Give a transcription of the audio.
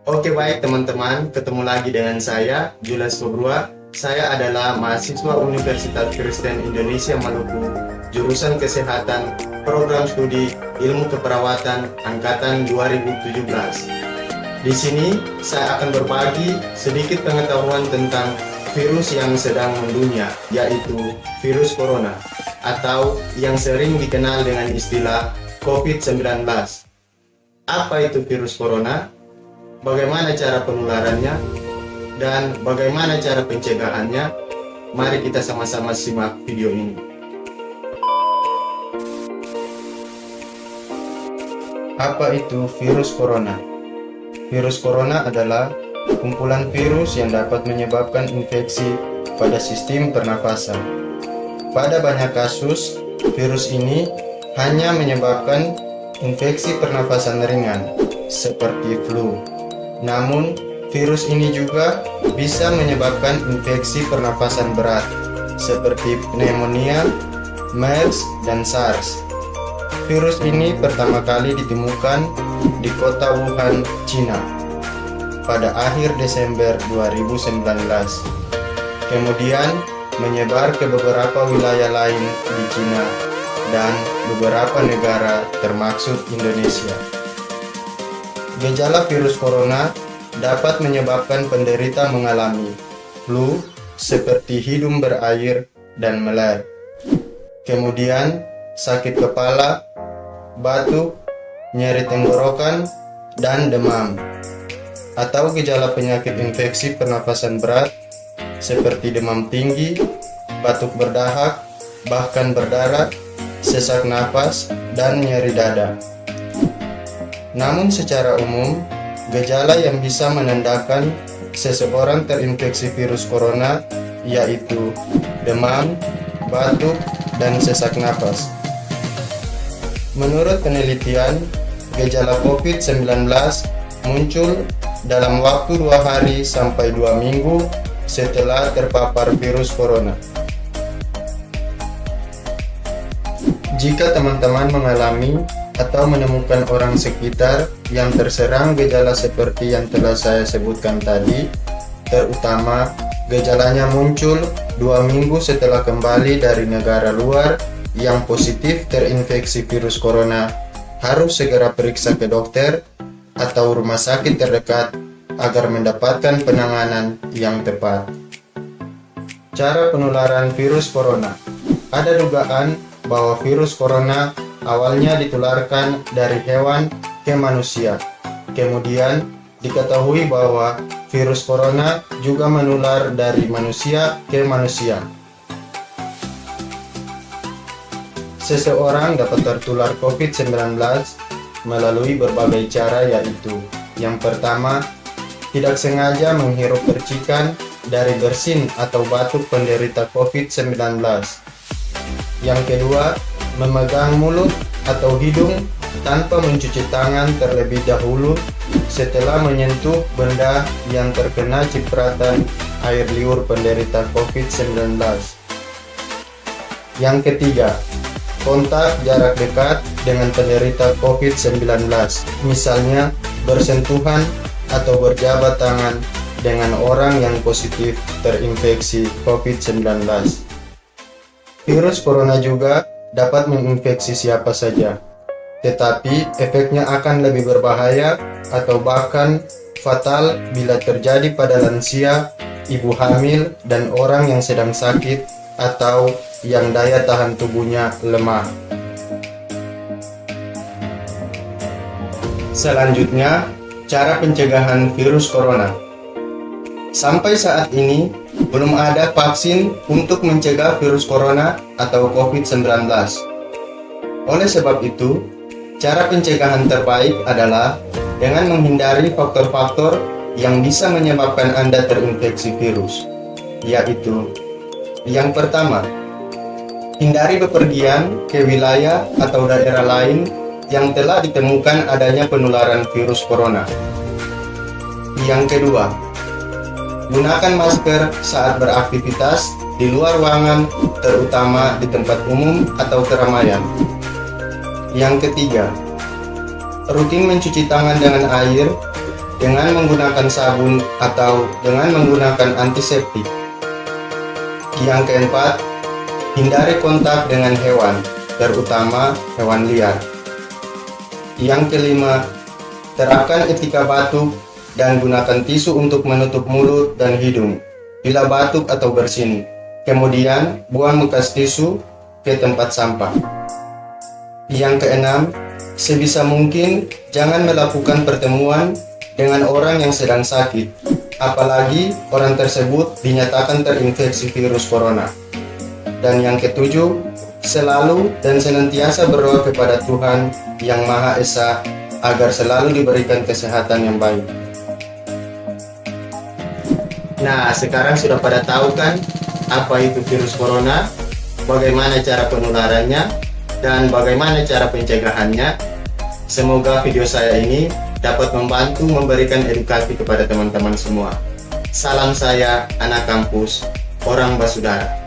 Oke baik teman-teman, ketemu lagi dengan saya, Julius Kobrua. Saya adalah mahasiswa Universitas Kristen Indonesia Maluku, jurusan Kesehatan, Program Studi Ilmu Keperawatan Angkatan 2017. Di sini saya akan berbagi sedikit pengetahuan tentang virus yang sedang mendunia, yaitu virus corona, atau yang sering dikenal dengan istilah COVID-19. Apa itu virus corona? Bagaimana cara penularannya, dan bagaimana cara pencegahannya? Mari kita sama-sama simak video ini. Apa itu virus corona? Virus corona adalah kumpulan virus yang dapat menyebabkan infeksi pada sistem pernafasan. Pada banyak kasus, virus ini hanya menyebabkan infeksi pernafasan ringan, seperti flu. Namun, virus ini juga bisa menyebabkan infeksi pernafasan berat, seperti pneumonia, MERS, dan SARS. Virus ini pertama kali ditemukan di kota Wuhan, Cina, pada akhir Desember 2019. Kemudian, menyebar ke beberapa wilayah lain di Cina dan beberapa negara termasuk Indonesia. Gejala virus corona dapat menyebabkan penderita mengalami flu seperti hidung berair dan meler. Kemudian sakit kepala, batuk, nyeri tenggorokan, dan demam. Atau gejala penyakit infeksi pernafasan berat seperti demam tinggi, batuk berdahak, bahkan berdarah, sesak napas, dan nyeri dada. Namun secara umum, gejala yang bisa menandakan seseorang terinfeksi virus corona yaitu demam, batuk, dan sesak napas. Menurut penelitian, gejala COVID-19 muncul dalam waktu 2 hari sampai 2 minggu setelah terpapar virus corona. Jika teman-teman mengalami atau menemukan orang sekitar yang terserang gejala seperti yang telah saya sebutkan tadi, terutama gejalanya muncul 2 minggu setelah kembali dari negara luar yang positif terinfeksi virus corona, harus segera periksa ke dokter atau rumah sakit terdekat agar mendapatkan penanganan yang tepat. Cara penularan virus corona. Ada dugaan bahwa virus corona awalnya ditularkan dari hewan ke manusia. Kemudian diketahui bahwa virus corona juga menular dari manusia ke manusia. Seseorang dapat tertular COVID-19 melalui berbagai cara, yaitu yang pertama, tidak sengaja menghirup percikan dari bersin atau batuk penderita COVID-19. Yang kedua, memegang mulut atau hidung tanpa mencuci tangan terlebih dahulu setelah menyentuh benda yang terkena cipratan air liur penderita COVID-19. Yang ketiga, kontak jarak dekat dengan penderita COVID-19, misalnya bersentuhan atau berjabat tangan dengan orang yang positif terinfeksi COVID-19. Virus corona juga dapat menginfeksi siapa saja, tetapi efeknya akan lebih berbahaya atau bahkan fatal bila terjadi pada lansia, ibu hamil, dan orang yang sedang sakit atau yang daya tahan tubuhnya lemah. Selanjutnya, cara pencegahan virus corona. Sampai saat ini, belum ada vaksin untuk mencegah virus corona atau COVID-19. Oleh sebab itu, cara pencegahan terbaik adalah dengan menghindari faktor-faktor yang bisa menyebabkan Anda terinfeksi virus, yaitu yang pertama, hindari bepergian ke wilayah atau daerah lain yang telah ditemukan adanya penularan virus corona. Yang kedua, gunakan masker saat beraktivitas di luar ruangan, terutama di tempat umum atau keramaian. Yang ketiga, rutin mencuci tangan dengan air dengan menggunakan sabun atau dengan menggunakan antiseptik. Yang keempat, hindari kontak dengan hewan, terutama hewan liar. Yang kelima, terapkan etika batuk dan gunakan tisu untuk menutup mulut dan hidung bila batuk atau bersin. Kemudian, buang bekas tisu ke tempat sampah. Yang keenam, sebisa mungkin jangan melakukan pertemuan dengan orang yang sedang sakit, apalagi orang tersebut dinyatakan terinfeksi virus corona. Dan yang ketujuh, selalu dan senantiasa berdoa kepada Tuhan Yang Maha Esa agar selalu diberikan kesehatan yang baik. Nah, sekarang sudah pada tahu kan apa itu virus corona, bagaimana cara penularannya, dan bagaimana cara pencegahannya. Semoga video saya ini dapat membantu memberikan edukasi kepada teman-teman semua. Salam saya, anak kampus, orang Basudara.